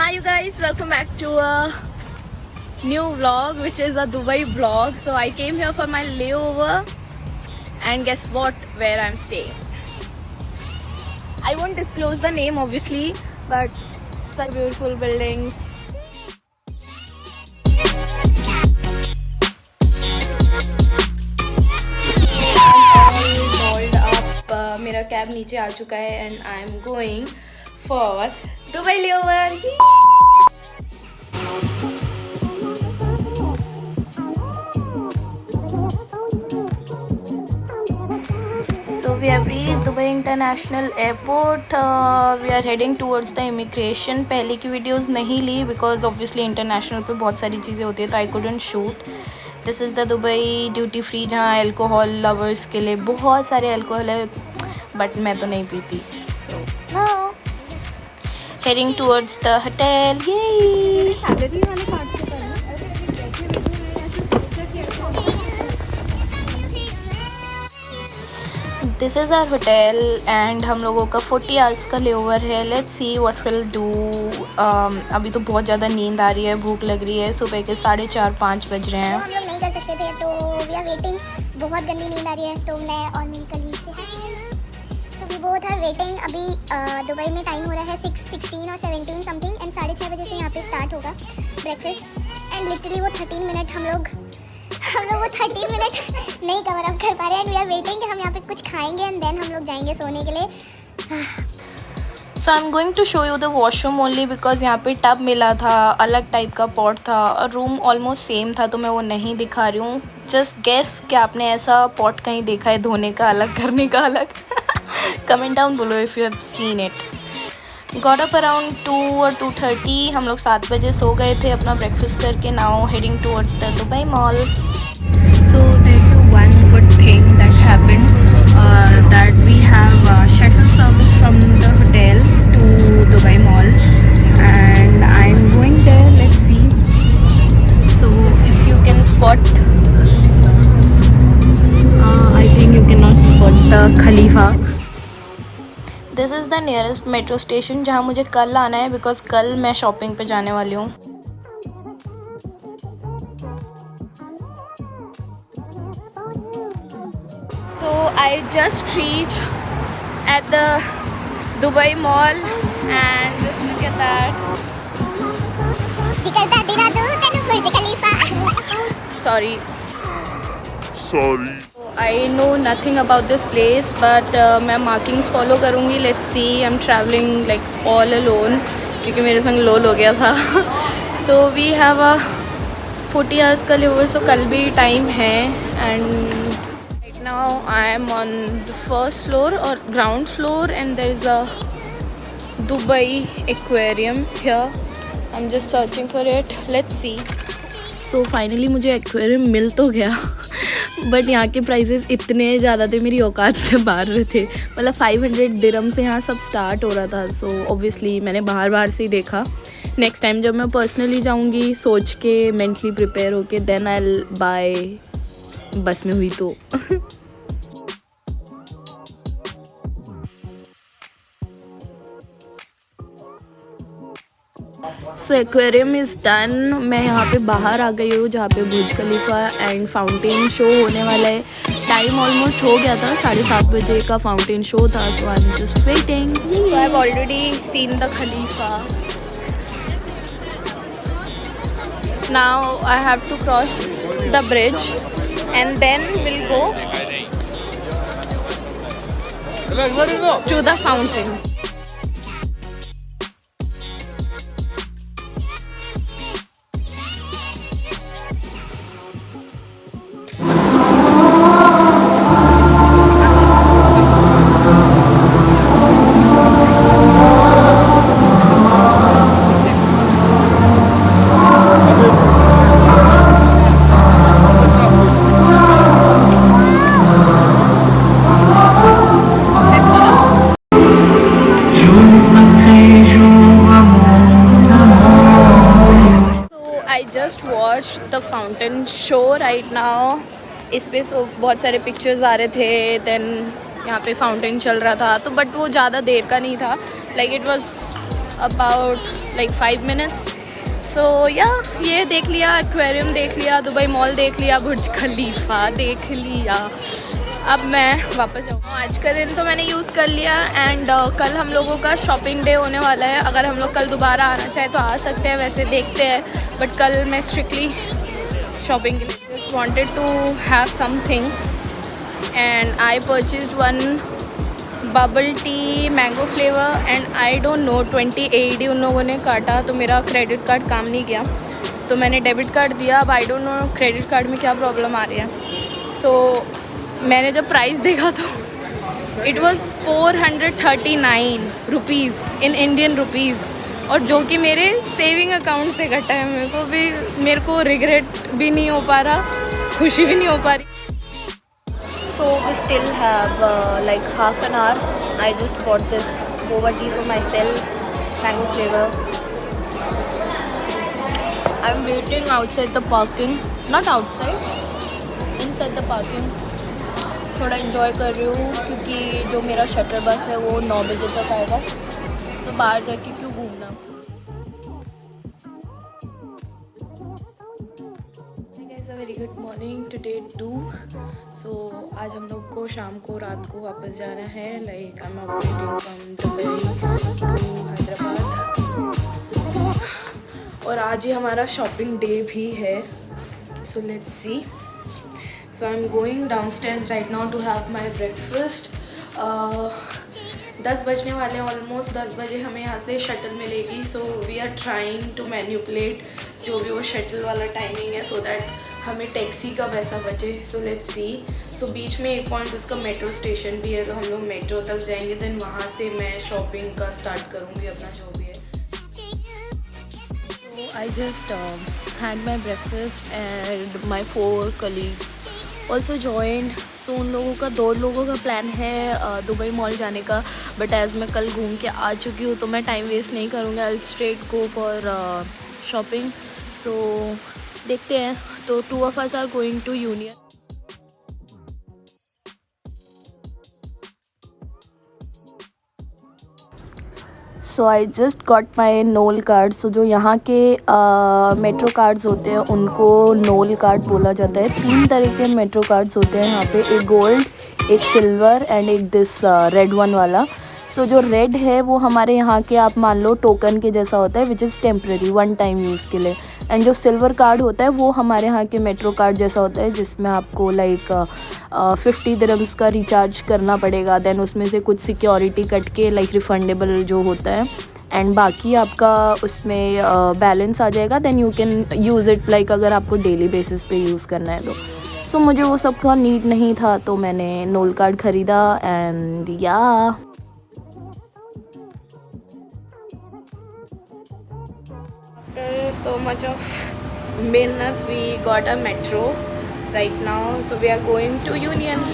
Hi you guys, welcome back to a new vlog which is a Dubai vlog. So I came here for my layover and guess what, where I'm staying. I won't disclose the name obviously, but such beautiful buildings. I'm all dolled up. मेरा cab नीचे आ चुका है and I'm going for Dubai layover. So we have reached Dubai International Airport. We are heading towards the immigration. पहले की videos नहीं ली because obviously international पे बहुत सारी चीज़ें होती है तो I couldn't shoot. This is the Dubai duty free जहाँ alcohol lovers के लिए बहुत सारे alcohol है but मैं तो नहीं पीती. So now heading towards the hotel. Yay! This is our hotel and हम लोगों का 40 आवर्स का लेओवर है. Let's see what will do. अभी तो बहुत ज़्यादा नींद आ रही है, भूख लग रही है. सुबह के 4:30-5 बज रहे हैं. हम लोग नहीं कर सकते थे तो वी आर वेटिंग. बहुत गंदी नींद आ रही है तो मैं और मेरी कलीग से वी बोथ आर वेटिंग. अभी दुबई में टाइम हो रहा है 6:16 और 17 समथिंग एंड 6:30 बजे से यहाँ पे स्टार्ट होगा ब्रेकफास्ट. एंड लिटरली वो 13 मिनट हम लोग वो 30 मिनट नहीं कवर अप कर पा रहे हैं. एंड वी आर वेटिंग कि हम यहाँ पे कुछ खाएंगे एंड देन हम लोग जाएंगे सोने के लिए. So I am going to show you the washroom only because यहाँ पे टब मिला था, अलग टाइप का पॉट था और रूम ऑलमोस्ट सेम था तो मैं वो नहीं दिखा रही हूँ. जस्ट गेस कि आपने ऐसा पॉट कहीं देखा है धोने का अलग, करने का अलग. कमेंट डाउन बोलो if you have seen it. Got up around 2 और 2:30. हम लोग 7 बजे सो गए थे अपना ब्रेकफास्ट करके. Now heading towards the Dubai mall. So there's a one good thing that happened, that we have a shuttle service from the hotel to Dubai Mall and I'm going there. Let's see. So if you can spot, I think you cannot spot the Khalifa. This is the nearest metro station जहाँ मुझे कल आना है because कल मैं shopping पे जाने वाली हूँ. So I just reached at the Dubai Mall and just look at that. Sorry. I know nothing about this place but मैं markings follow करूँगी. Let's see. I'm traveling like all alone क्योंकि मेरे संग लोल हो गया था. So we have a 40 hours का layover so कल भी टाइम है. And now I am on the first floor or ground floor and there is a Dubai aquarium here. I'm just searching for it. Let's see. So finally मुझे aquarium मिल तो गया but यहाँ के prices इतने ज़्यादा थे, मेरी औकात से बाहर थे. मतलब 500 दिरहम से यहाँ सब स्टार्ट हो रहा था. सो ऑब्वियसली मैंने बाहर से ही देखा. नेक्स्ट टाइम जब मैं पर्सनली जाऊँगी सोच के मेंटली प्रिपेयर होके देन आई विल बाय. बस में हुई तो सो एक्वेरियम इज़ डन. मैं यहाँ पे बाहर आ गई हूँ जहाँ पे बुर्ज खलीफा एंड फाउंटेन शो होने वाला है. टाइम ऑलमोस्ट हो गया था, 7:30 बजे का फाउंटेन शो था. So I am just waiting. So I have already seen the Khalifa. Now I have to cross the bridge and then we'll go to the fountain. I just watched the fountain show right now. इस पे बहुत सारे pictures आ रहे थे. Then यहाँ पे fountain चल रहा था तो बट वो ज़्यादा देर का नहीं था. Like it was about like 5 minutes. So yeah, ये देख लिया, एक्वेरियम देख लिया, दुबई मॉल देख लिया, बुर्ज खलीफा देख लिया. अब मैं वापस जाऊँगा. आज का दिन तो मैंने यूज़ कर लिया एंड कल हम लोगों का शॉपिंग डे होने वाला है. अगर हम लोग कल दोबारा आना चाहे तो आ सकते हैं, वैसे देखते हैं. बट कल मैं स्ट्रिक्टली शॉपिंग के लिए just wanted to have something and I purchased one bubble tea mango flavour and I don't know 20 AED उन लोगों ने काटा तो मेरा क्रेडिट कार्ड काम नहीं किया, तो मैंने डेबिट कार्ड दिया. अब आई डोंट नो क्रेडिट कार्ड में क्या प्रॉब्लम आ रही है. सो मैंने जब प्राइस देखा तो it was 439 rupees in Indian rupees, और जो कि मेरे सेविंग अकाउंट से कटा है. मेरे को रिग्रेट भी नहीं हो पा रहा, खुशी भी नहीं हो पा रही. So we still have like half an hour. I just bought this boba tea for myself, mango flavor. I'm waiting outside the parking, not outside, inside the parking. थोड़ा enjoy कर रही हूँ क्योंकि जो मेरा शटर बस है वो 9 बजे तक आएगा, तो बाहर जाके क्यों घूमना. Very good morning today 2. So आज हम लोग को शाम को रात को वापस जाना है. Like I am updating from Dubai to Hyderabad, और आज ही हमारा शॉपिंग डे भी है. So let's see. So I am going downstairs right now to have my breakfast. 10 बजने वाले हैं ऑलमोस्ट. 10 बजे हमें यहाँ से शटल मिलेगी. So we are trying to manipulate जो भी वो शटल वाला टाइमिंग है, सो दैट हमें टैक्सी का पैसा बचे. सो लेट्स सी. सो बीच में एक पॉइंट उसका मेट्रो स्टेशन भी है, तो हम लोग मेट्रो तक जाएंगे, देन वहाँ से मैं शॉपिंग का स्टार्ट करूँगी अपना जो भी है. So I just had my breakfast and my 4 colleagues also joined. सो उन लोगों का 2 लोगों का प्लान है दुबई मॉल जाने का, बट एज़ मैं कल घूम के आ चुकी हूँ तो मैं टाइम वेस्ट नहीं करूँगी. I will straight go for shopping. So देखते हैं. तो 2 of us are going to Union. So I just got my Nol card. So जो यहाँ के मेट्रो कार्ड्स होते हैं उनको नोल कार्ड बोला जाता है. 3 तरह के मेट्रो कार्ड्स होते हैं यहाँ पे, एक गोल्ड, एक सिल्वर एंड एक दिस रेड वन वाला. सो जो रेड है वो हमारे यहाँ के आप मान लो टोकन के जैसा होता है, which is temporary 1 time use के लिए. एंड जो सिल्वर कार्ड होता है वो हमारे यहाँ के मेट्रो कार्ड जैसा होता है, जिसमें आपको लाइक 50 दिरहम्स का रिचार्ज करना पड़ेगा. देन उसमें से कुछ सिक्योरिटी कट के लाइक रिफंडेबल जो होता है, एंड बाकी आपका उसमें बैलेंस आ जाएगा. Then you can use it like अगर आपको डेली बेसिस पे यूज़ करना है तो. सो मुझे वो सब का नीड नहीं था तो मैंने नोल कार्ड ख़रीदा. एंड या so much of mehnat we got a metro right now. So we are going to Union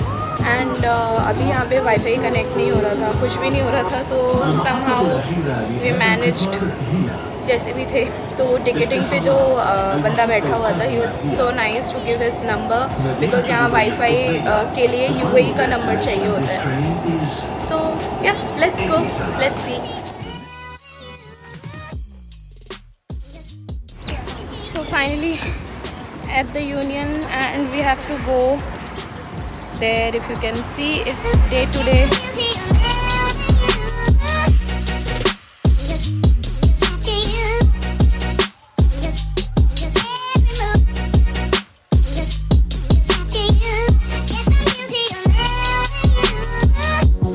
and अभी यहाँ पे वाईफाई कनेक्ट नहीं हो रहा था, कुछ भी नहीं हो रहा था. so somehow we managed जैसे भी थे. तो टिकटिंग पे जो बंदा बैठा हुआ था, he was so nice to give his number because यहाँ वाईफाई के लिए UAE का नंबर चाहिए होता है. so yeah, let's go, let's see. So finally at the Union and we have to go there. If you can see, it's day to day.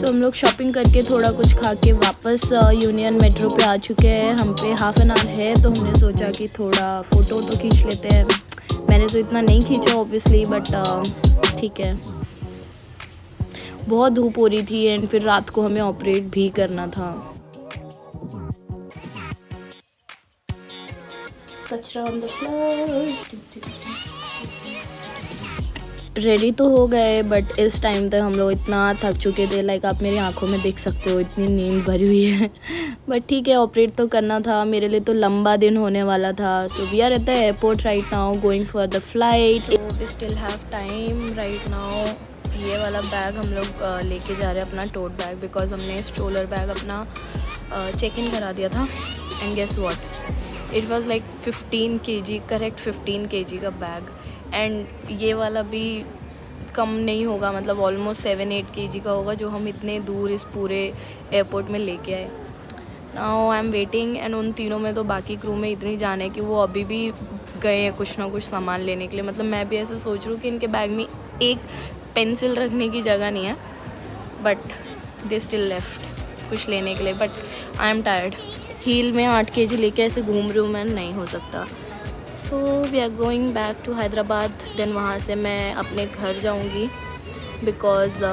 हम लोग shopping करके थोड़ा कुछ खा के वापस यूनियन मेट्रो पे आ चुके हैं. हम पे हाफ एन आवर है तो हमने सोचा कि थोड़ा फ़ोटो तो खींच लेते हैं. मैंने तो इतना नहीं खींचा ऑब्वियसली, बट ठीक है. बहुत धूप हो रही थी एंड फिर रात को हमें ऑपरेट भी करना था. कचरा ऑन द फ्लोर. रेडी तो हो गए बट इस टाइम तक हम लोग इतना थक चुके थे, लाइक आप मेरी आंखों में देख सकते हो इतनी नींद भरी हुई है. बट ठीक है, ऑपरेट तो करना था. मेरे लिए तो लंबा दिन होने वाला था. So we are at the airport right now going for the flight. We still have time right now. ये वाला बैग हम लोग लेके जा रहे हैं, अपना टोट बैग, बिकॉज हमने स्ट्रोलर बैग अपना चेक इन करा दिया था and guess what, it was like 15 kg, correct 15 kg का बैग. एंड ये वाला भी कम नहीं होगा, मतलब ऑलमोस्ट 7-8 kg का होगा जो हम इतने दूर इस पूरे एयरपोर्ट में लेके आए. Now I am waiting. And उन तीनों में तो बाकी क्रू में इतनी जान है कि वो अभी भी गए हैं कुछ ना कुछ सामान लेने के लिए. मतलब मैं भी ऐसे सोच रही हूँ कि इनके बैग में एक पेंसिल रखने की जगह नहीं है, बट दे स्टिल लेफ्ट कुछ लेने के लिए. But I am tired. Heel में 8 kg लेके ऐसे घूम रही हूँ मैं, नहीं हो सकता. So we are going back to Hyderabad. Then वहाँ से मैं अपने घर जाऊँगी बिकॉज़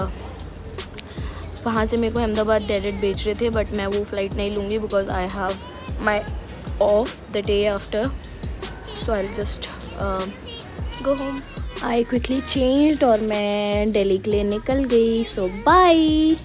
वहाँ से मेरे को अहमदाबाद डायरेक्ट भेज रहे थे, बट मैं वो फ़्लाइट नहीं लूँगी because I have my of the day after. So I just go home. I quickly changed और मैं दिल्ली के लिए निकल गई. सो बाय.